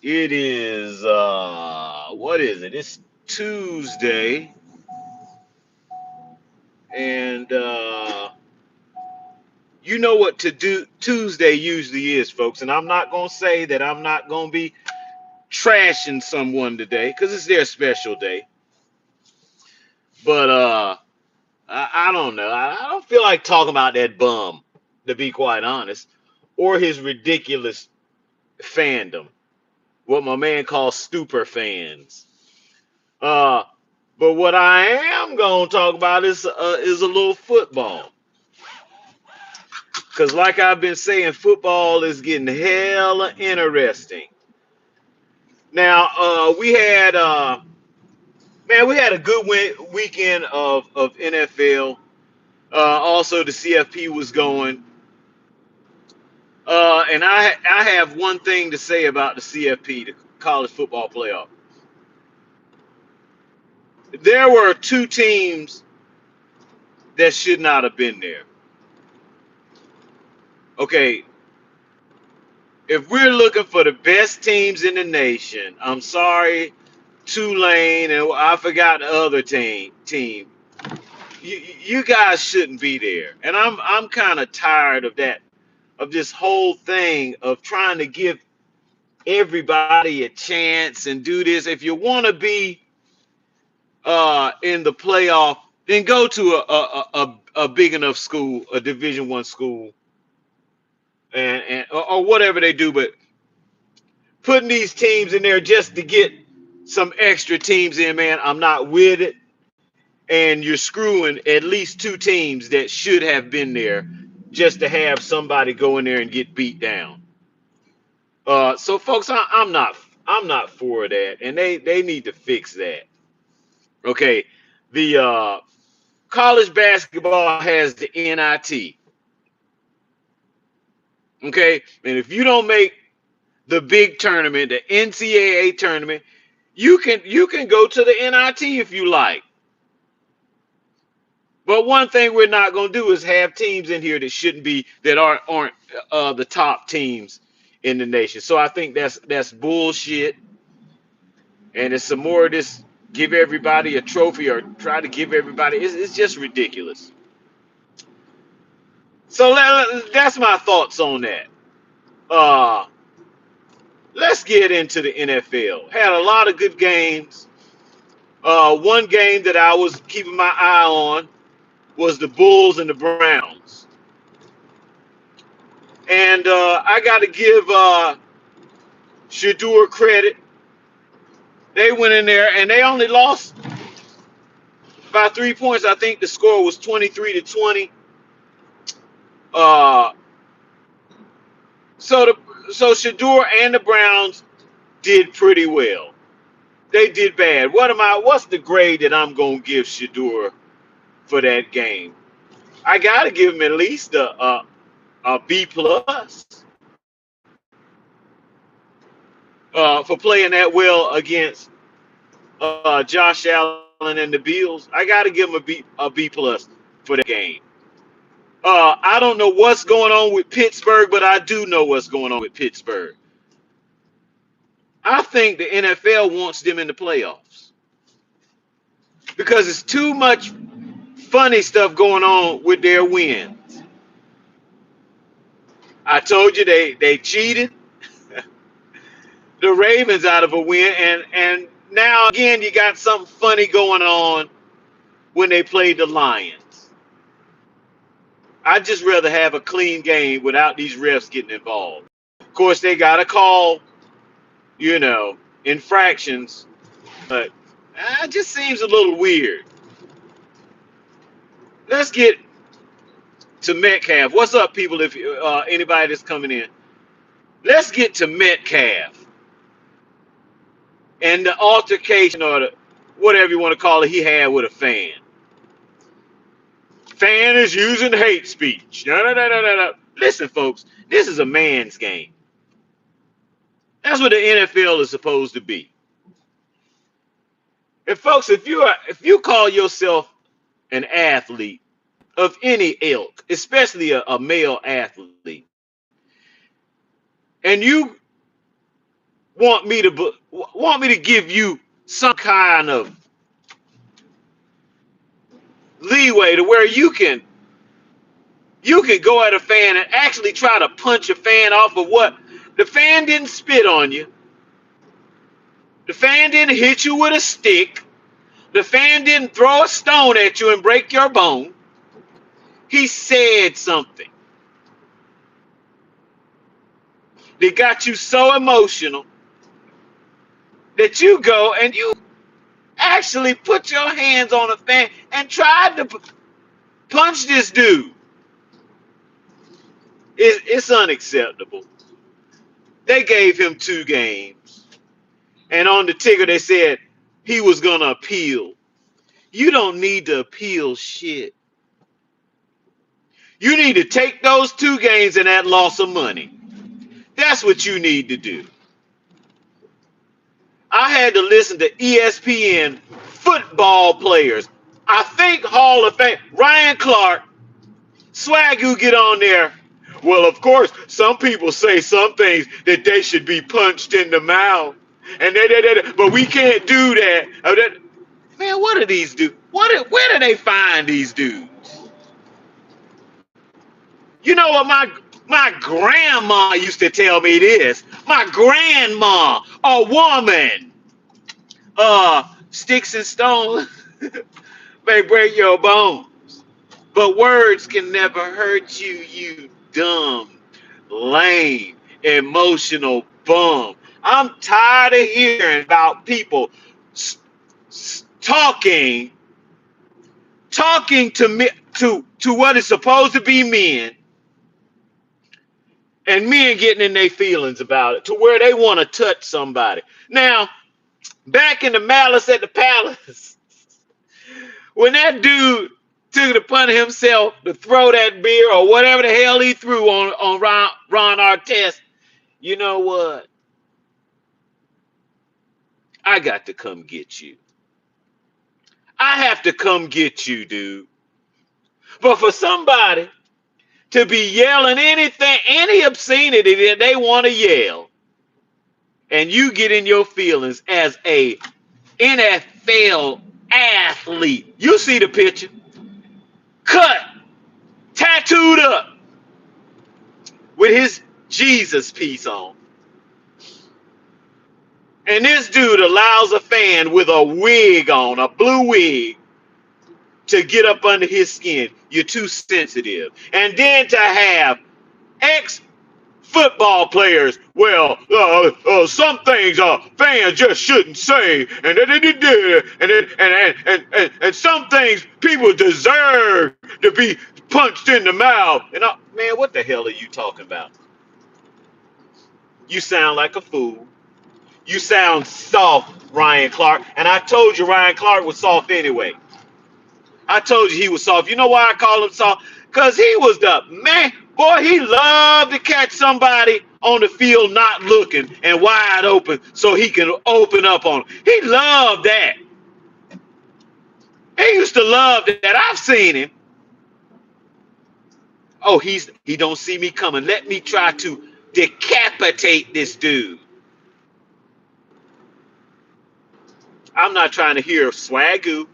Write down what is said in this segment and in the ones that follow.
It is what is it? It's Tuesday, and you know what to do Tuesday usually is, folks. And I'm not gonna say that I'm not gonna be trashing someone today because it's their special day. But I don't know. I don't feel like talking about that bum, to be quite honest, or his ridiculous fandom, what my man calls stupor fans. Uh, but what I am gonna talk about is a little football, cause like I've been saying, football is getting hella interesting. Now, we had a good weekend of NFL. Also, the CFP was going. And I have one thing to say about the CFP, the College Football Playoff. There were two teams that should not have been there. Okay, if we're looking for the best teams in the nation, I'm sorry, Tulane and I forgot the other team. You guys shouldn't be there, and I'm kind of tired of that, of this whole thing of trying to give everybody a chance and do this. If you want to be in the playoff, then go to a big enough school, a Division I school, and or whatever they do. But putting these teams in there just to get some extra teams in, man, I'm not with it. And you're screwing at least two teams that should have been there just to have somebody go in there and get beat down. So folks, I'm not for that, and they need to fix that. Okay, the college basketball has the NIT. Okay, and if you don't make the big tournament, the NCAA tournament, you can go to the NIT if you like. But one thing we're not going to do is have teams in here that shouldn't be, that aren't the top teams in the nation. So I think that's bullshit, and it's some more of this. Give everybody a trophy or try to give everybody. It's just ridiculous. So that's my thoughts on that. Uh, let's get into the NFL. Had a lot of good games. One game that I was keeping my eye on was the Bulls and the Browns. And I got to give Shador credit. They went in there and they only lost by 3 points. I think the score was 23-20. Uh, so Shador and the Browns did pretty well. They did bad. What's the grade that I'm gonna give Shador for that game? I gotta give him at least a B plus for playing that well against Josh Allen and the Bills. I gotta give him a B plus for that game. I don't know what's going on with Pittsburgh, but I do know what's going on with Pittsburgh. I think the NFL wants them in the playoffs because it's too much funny stuff going on with their wins. I told you they cheated the Ravens out of a win, and now again you got something funny going on when they played the Lions. I'd just rather have a clean game without these refs getting involved. Of course, they got to call, infractions, but it just seems a little weird. Let's get to Metcalf. What's up, people? If anybody that's coming in, let's get to Metcalf and the altercation or whatever you want to call it he had with a fan. Fan is using hate speech. No, no, no, no, no, no. Listen, folks, this is a man's game. That's what the NFL is supposed to be. And folks, if you call yourself an athlete of any ilk, especially a male athlete, and you want me to give you some kind of leeway to where you can go at a fan and actually try to punch a fan off of what the fan didn't spit on you. The fan didn't hit you with a stick. The fan didn't throw a stone at you and break your bone. He said something that got you so emotional that you go and you actually put your hands on a fan and tried to punch this dude. It's unacceptable. They gave him 2 games. And on the ticker they said he was going to appeal. You don't need to appeal shit. You need to take those 2 games and that loss of money. That's what you need to do. I had to listen to ESPN football players. I think Hall of Fame, Ryan Clark, Swagoo get on there. Well, of course, some people say some things that they should be punched in the mouth. And but we can't do that. Man, what do these do? Where do they find these dudes? You know what my grandma used to tell me this. My grandma, a woman, sticks and stones may break your bones, but words can never hurt you, you dumb, lame, emotional bum. I'm tired of hearing about people talking to me to what is supposed to be men, and men getting in their feelings about it to where they want to touch somebody. Now, back in the Malice at the Palace, when that dude took it upon himself to throw that beer or whatever the hell he threw on Ron Artest, you know what? I got to come get you. I have to come get you, dude. But for somebody to be yelling anything, any obscenity that they want to yell, and you get in your feelings as a NFL athlete, you see the picture, cut, tattooed up with his Jesus piece on. And this dude allows a fan with a wig on, a blue wig, to get up under his skin. You're too sensitive. And then to have ex-football players, well, some things fans just shouldn't say, and some things people deserve to be punched in the mouth. And man, what the hell are you talking about? You sound like a fool. You sound soft, Ryan Clark. And I told you Ryan Clark was soft anyway. I told you he was soft. You know why I call him soft? Because he was the man. Boy, he loved to catch somebody on the field not looking and wide open so he can open up on them. He loved that. He used to love that. I've seen him. Oh, he don't see me coming. Let me try to decapitate this dude. I'm not trying to hear Swagoo.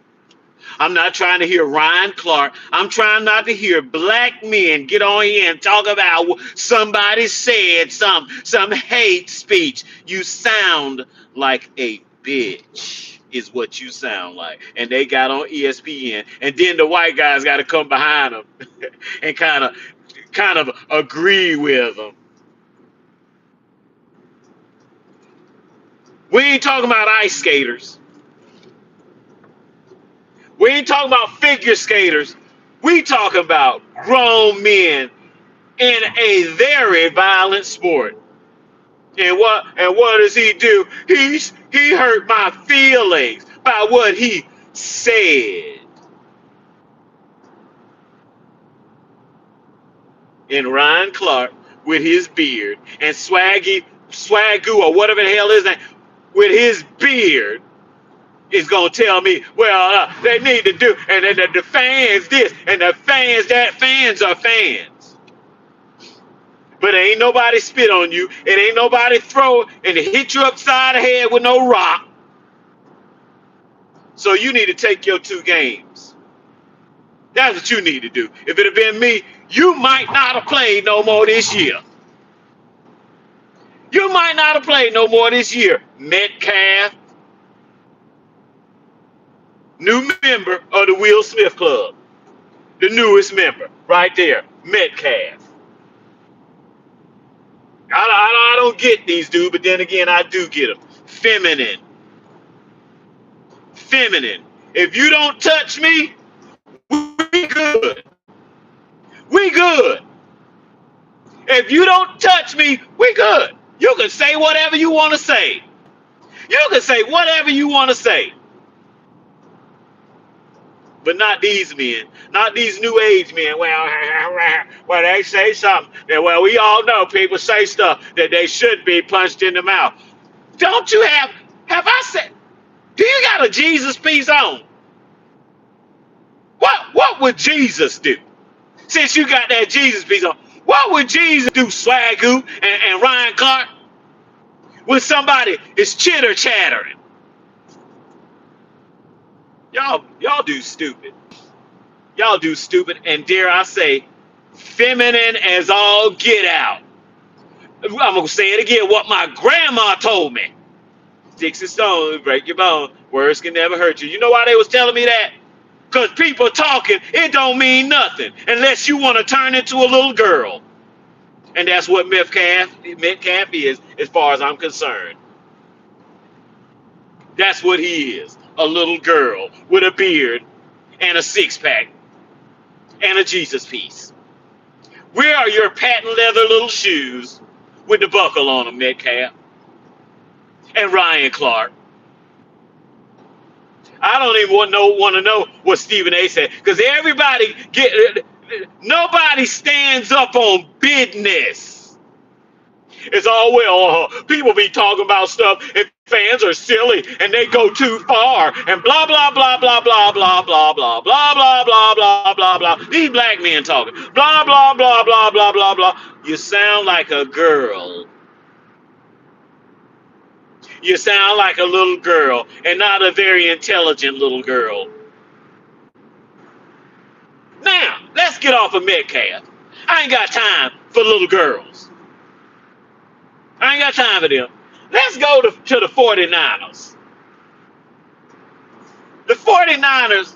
I'm not trying to hear Ryan Clark. I'm trying not to hear black men get on here and talk about somebody said some hate speech. You sound like a bitch is what you sound like. And they got on ESPN. And then the white guys got to come behind them and kind of agree with them. We ain't talking about ice skaters. We ain't talking about figure skaters. We talking about grown men in a very violent sport. And what does he do? He hurt my feelings by what he said. And Ryan Clark with his beard and Swagoo or whatever the hell is that with his beard is going to tell me, well, they need to do, and the fans this, and the fans that, fans are fans. But ain't nobody spit on you. It ain't nobody throw and hit you upside the head with no rock. So you need to take your 2 games. That's what you need to do. If it had been me, you might not have played no more this year. You might not have played no more this year. Metcaf, new member of the Will Smith Club. The newest member, right there, Metcaf. I don't get these dudes, but then again, I do get them. Feminine. Feminine. If you don't touch me, we good. We good. If you don't touch me, we good. You can say whatever you want to say. You can say whatever you want to say. But not these men. Not these new age men. Well, they say something that, well, we all know people say stuff that they should be punched in the mouth. Don't you have I said, do you got a Jesus piece on? What would Jesus do? Since you got that Jesus piece on, what would Jesus do, Swagoo and Ryan Clark? When somebody is chitter chattering. Y'all do stupid. Y'all do stupid, and dare I say, feminine as all get out. I'm gonna say it again. What my grandma told me: sticks and stones break your bone. Words can never hurt you. You know why they was telling me that? Cause people talking, it don't mean nothing unless you want to turn into a little girl, and that's what Metcaf is, as far as I'm concerned. That's what he is. A little girl with a beard and a 6-pack and a Jesus piece. Where are your patent leather little shoes with the buckle on them, Metcaf? And Ryan Clark? I don't even want to know what Stephen A said, because nobody stands up on business. It's all, well, people be talking about stuff and fans are silly and they go too far and blah, blah, blah, blah, blah, blah, blah, blah, blah, blah, blah, blah, blah, blah. These black men talking. Blah, blah, blah, blah, blah, blah, blah. You sound like a girl. You sound like a little girl, and not a very intelligent little girl. Now, let's get off of Metcaf. I ain't got time for little girls. I ain't got time for them. Let's go to the 49ers. The 49ers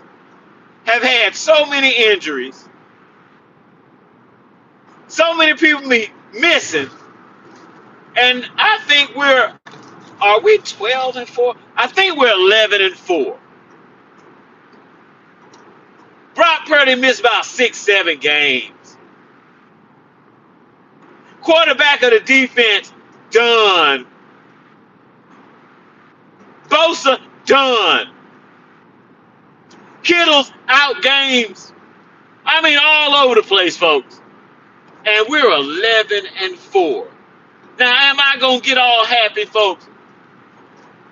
have had so many injuries, so many people missing, and I think are we 12-4? I think we're 11-4. Brock Purdy missed about 6-7 games. Quarterback of the defense, done. Bosa, done. Kittle's out games. I mean, all over the place, folks. And we're 11-4. Now, am I going to get all happy, folks,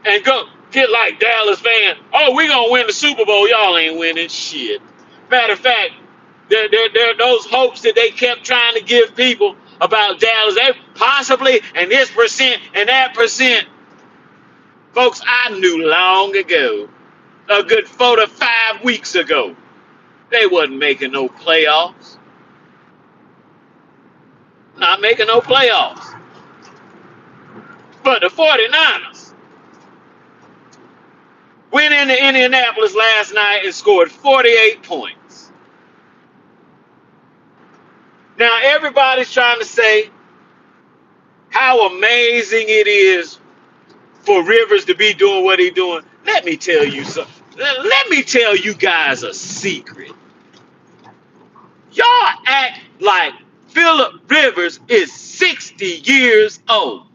and go get like Dallas fans? Oh, we're going to win the Super Bowl. Y'all ain't winning shit. Matter of fact, there are those hopes that they kept trying to give people about Dallas. They possibly, and this percent and that percent. Folks, I knew long ago, a good 4 to 5 weeks ago, they wasn't making no playoffs. Not making no playoffs. But the 49ers went into Indianapolis last night and scored 48 points. Now, everybody's trying to say how amazing it is for Rivers to be doing what he's doing. Let me tell you something. Let me tell you guys a secret. Y'all act like Phillip Rivers is 60 years old.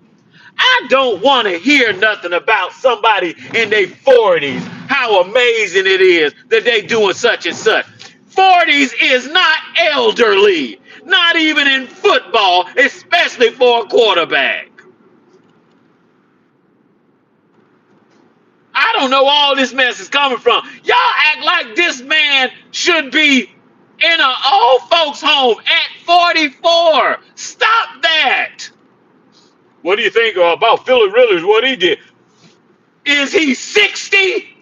I don't want to hear nothing about somebody in their 40s, how amazing it is that they doing such and such. 40s is not elderly, not even in football, especially for a quarterback. I don't know where all this mess is coming from. Y'all act like this man should be in an old folks home at 44. Stop that. What do you think about Philip Rivers, what he did? Is he 60?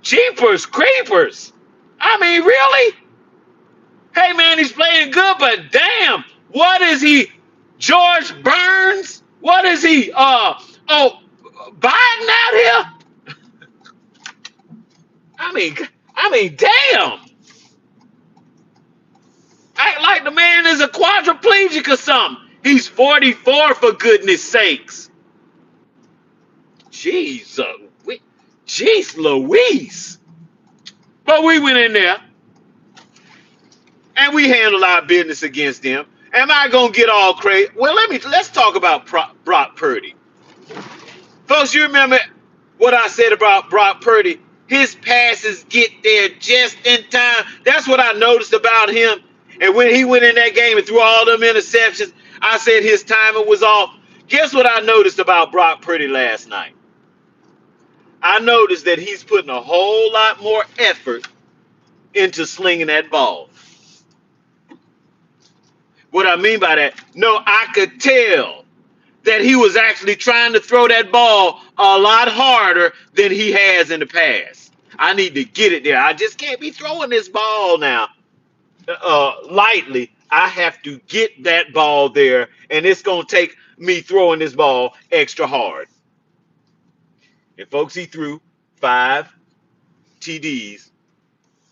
Jeepers creepers. I mean, really? Hey, man, he's playing good, but damn, what is he? George Burns? What is he? Biden out here? I mean, damn. Act like the man is a quadriplegic or something. He's 44 for goodness sakes. Jeez, jeez Louise. But we went in there and we handled our business against them. Am I gonna get all crazy? Well, let's talk about Brock Purdy. Folks, you remember what I said about Brock Purdy? His passes get there just in time. That's what I noticed about him. And when he went in that game and threw all them interceptions, I said his timing was off. Guess what I noticed about Brock Purdy last night? I noticed that he's putting a whole lot more effort into slinging that ball. What I mean by that, no, I could tell that he was actually trying to throw that ball a lot harder than he has in the past. I need to get it there. I just can't be throwing this ball now lightly. I have to get that ball there, and it's going to take me throwing this ball extra hard. And folks, he threw 5 TDs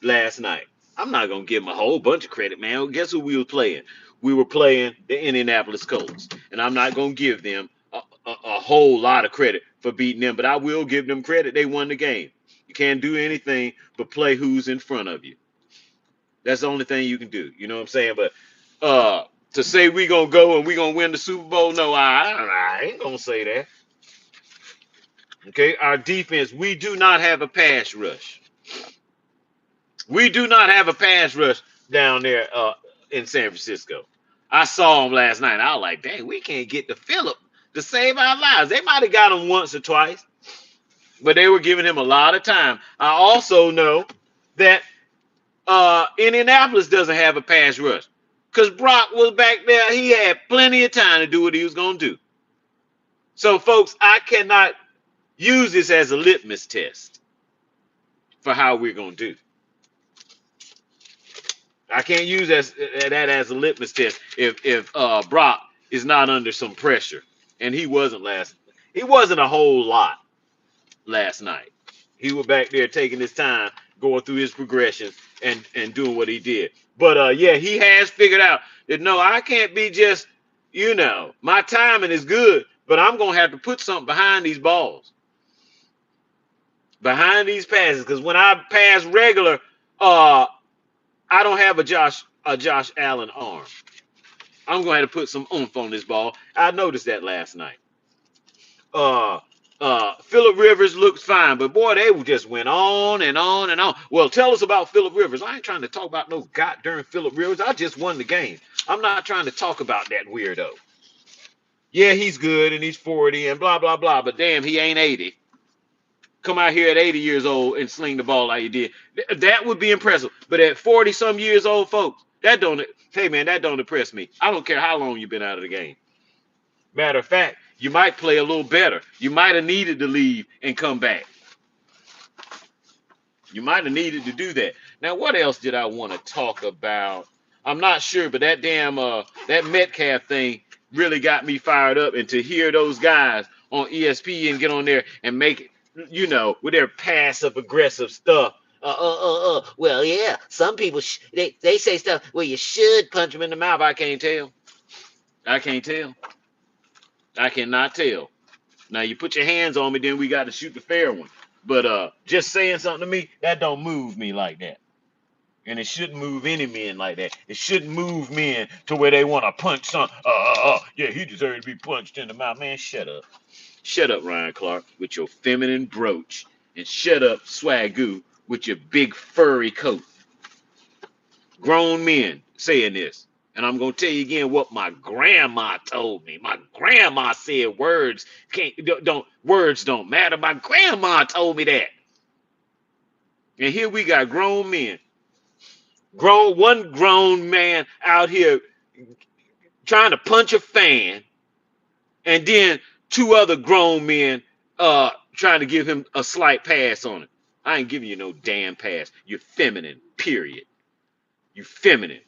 last night. I'm not going to give him a whole bunch of credit, man. Well, guess who we were playing? We were playing the Indianapolis Colts, and I'm not going to give them a whole lot of credit for beating them, but I will give them credit. They won the game. You can't do anything but play who's in front of you. That's the only thing you can do. You know what I'm saying? But to say we're going to go and we're going to win the Super Bowl, no, I ain't going to say that. Okay, our defense, we do not have a pass rush. We do not have a pass rush down there in San Francisco. I saw him last night. I was like, dang, we can't get to Phillip to save our lives. They might have got him once or twice, but they were giving him a lot of time. I also know that Indianapolis doesn't have a pass rush because Brock was back there. He had plenty of time to do what he was going to do. So, folks, I cannot use this as a litmus test for how we're going to do. I can't use that as a litmus test if Brock is not under some pressure, and he wasn't a whole lot last night. He was back there taking his time, going through his progressions and doing what he did. But yeah, he has figured out that no, I can't be just, my timing is good, but I'm gonna have to put something behind these balls, behind these passes, because when I pass regular, I don't have a Josh Allen arm. I'm going to have to put some oomph on this ball. I noticed that last night. Philip Rivers looks fine, but boy, they just went on and on and on. Well, tell us about Philip Rivers. I ain't trying to talk about no goddamn Philip Rivers. I just won the game. I'm not trying to talk about that weirdo. Yeah, he's good and he's 40 and blah, blah, blah, but damn, he ain't 80. Come out here at 80 years old and sling the ball like you did. That would be impressive. But at 40 some years old, folks, that don't impress me. I don't care how long you've been out of the game. Matter of fact, you might play a little better. You might have needed to leave and come back. You might have needed to do that. Now, what else did I want to talk about? I'm not sure, but that damn that Metcaf thing really got me fired up. And to hear those guys on ESPN get on there and make it, with their passive aggressive stuff. Well, yeah, some people they say stuff. Well, you should punch them in the mouth. I can't tell. I cannot tell. Now you put your hands on me, then we got to shoot the fair one. But just saying something to me, that don't move me like that. And it shouldn't move any men like that. It shouldn't move men to where they want to punch some. Yeah, he deserves to be punched in the mouth. Man, shut up. Shut up, Ryan Clark, with your feminine brooch. And shut up, Swagoo, with your big furry coat. Grown men saying this. And I'm going to tell you again what my grandma told me. My grandma said words don't matter. My grandma told me that. And here we got grown men One grown man out here trying to punch a fan, and then two other grown men trying to give him a slight pass on it. I ain't giving you no damn pass. You're feminine, period. You feminine.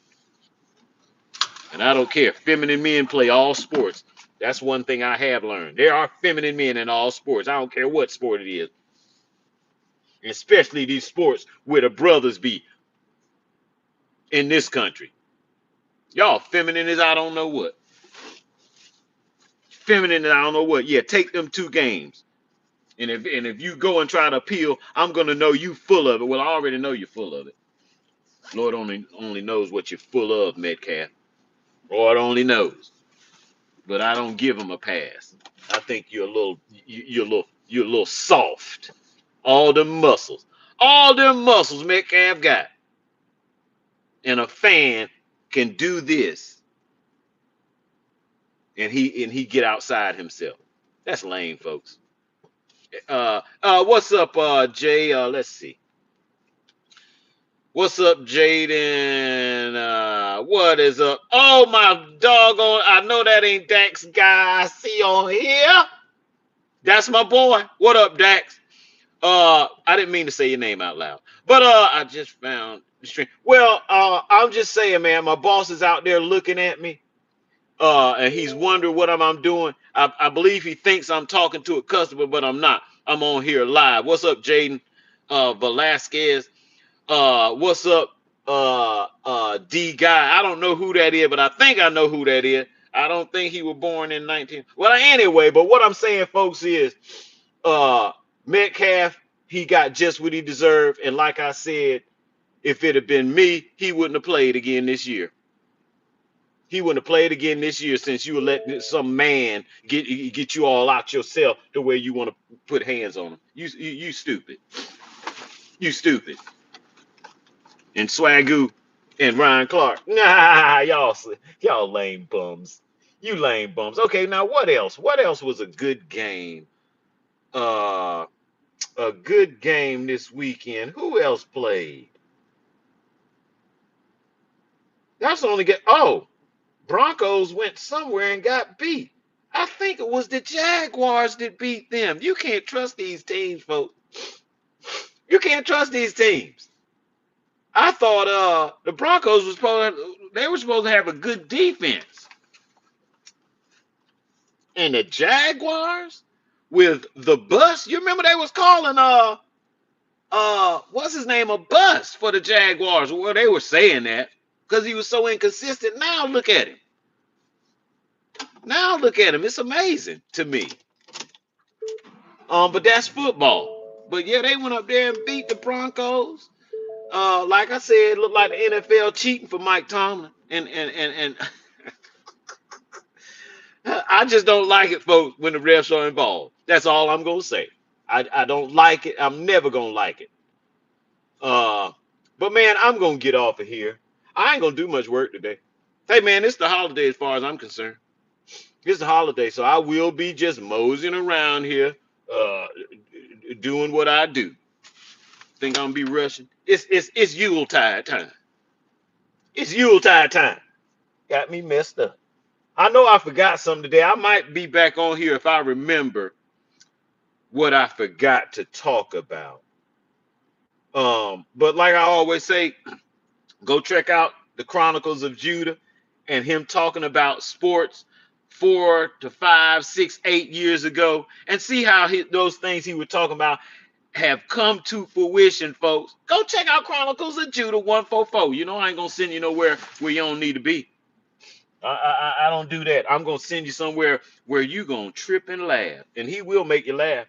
And I don't care. Feminine men play all sports. That's one thing I have learned. There are feminine men in all sports. I don't care what sport it is. Especially these sports where the brothers be in this country. Y'all feminine as I don't know what. Feminine as I don't know what. Yeah, take them 2 games. And if you go and try to appeal, I'm gonna know you full of it. Well, I already know you're full of it. Lord only knows what you're full of, Metcaf. Lord only knows. But I don't give him a pass. I think you're a little soft. All them muscles Metcalf got, and a fan can do this, and he get outside himself. That's lame, folks. What's up, Jay? Let's see. What's up, Jaden? What is up? Oh my doggone! I know that ain't Dax guy. I see on here. That's my boy. What up, Dax? I didn't mean to say your name out loud, but I just found the stream. Well, I'm just saying, man, my boss is out there looking at me, and he's wondering what I'm doing. I believe he thinks I'm talking to a customer, but I'm not. I'm on here live. What's up, Jaden Velasquez? What's up, D guy? I don't know who that is, but I think I know who that is. I don't think he was born in 19. Well, anyway, but what I'm saying, folks, is Metcalf, he got just what he deserved. And like I said, if it had been me, he wouldn't have played again this year. He wouldn't have played again this year since you would let some man get you all out yourself to where you want to put hands on him. You stupid. You stupid. And Swagoo and Ryan Clark. Nah, y'all lame bums. You lame bums. Okay, now what else? What else was a good game? A good game this weekend. Who else played? That's only get. Oh, Broncos went somewhere and got beat. I think it was the Jaguars that beat them. You can't trust these teams, folks. You can't trust these teams. I thought the Broncos were supposed to have a good defense. And the Jaguars with the bus, you remember they was calling what's his name, a bust for the Jaguars. Well, they were saying that because he was so inconsistent. Now look at him. It's amazing to me. But that's football. But yeah, they went up there and beat the Broncos. Like I said, it looked like the NFL cheating for Mike Tomlin. And I just don't like it, folks, when the refs are involved. That's all I'm gonna say. I don't like it. I'm never gonna like it. But man, I'm gonna get off of here. I ain't gonna do much work today. Hey man, it's the holiday as far as I'm concerned. It's the holiday, so I will be just moseying around here, doing what I do. Think I'm gonna be rushing? It's Yuletide time. It's Yuletide time. Got me messed up. I know I forgot something today. I might be back on here if I remember what I forgot to talk about. But like I always say, go check out the Chronicles of Judah and him talking about sports 4 to 5, 6, 8 years ago, and see how those things he was talking about have come to fruition, folks. Go check out Chronicles of Judah 144. You know I ain't gonna send you nowhere where you don't need to be. I don't do that. I'm gonna send you somewhere where you gonna trip and laugh, and he will make you laugh,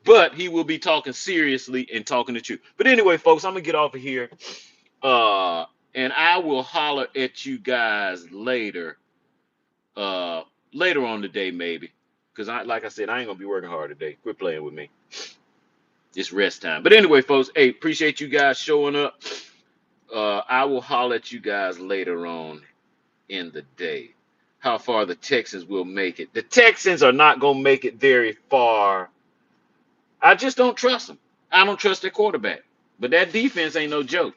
but he will be talking seriously and talking the truth. But anyway, folks, I'm gonna get off of here, and I will holler at you guys later, later on today maybe, because like I said, I ain't gonna be working hard today. Quit playing with me. It's rest time. But anyway, folks, hey, appreciate you guys showing up. I will holler at you guys later on in the day. How far the Texans will make it. The Texans are not going to make it very far. I just don't trust them. I don't trust their quarterback. But that defense ain't no joke.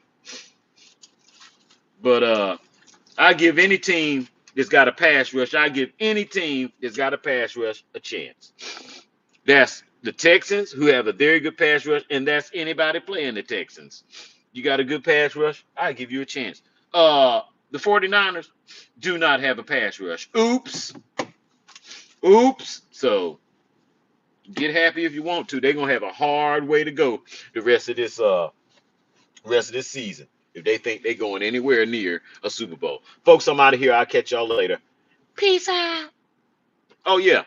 But I give any team that's got a pass rush, I give any team that's got a pass rush a chance. That's the Texans, who have a very good pass rush, and that's anybody playing the Texans. You got a good pass rush, I give you a chance. Uh, the 49ers do not have a pass rush. Oops. Oops. So get happy if you want to. They're gonna have a hard way to go the rest of this season if they think they're going anywhere near a Super Bowl. Folks, I'm out of here. I'll catch y'all later. Peace out. Oh yeah,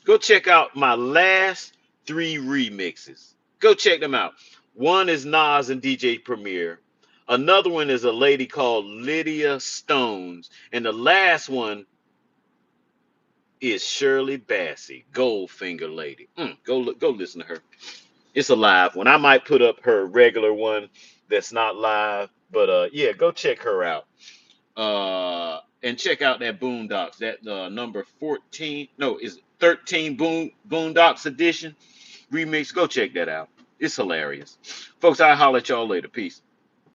go check out my last 3 remixes. Go check them out. One is Nas and DJ Premier. Another one is a lady called Lydia Stones, and the last one is Shirley Bassey, Goldfinger Lady. Go listen to her. It's a live one. I might put up her regular one that's not live, but yeah, go check her out. And check out that Boondocks, that number 14, no, is 13 Boondocks edition remix. Go check that out. It's hilarious. Folks, I'll holler at y'all later. Peace.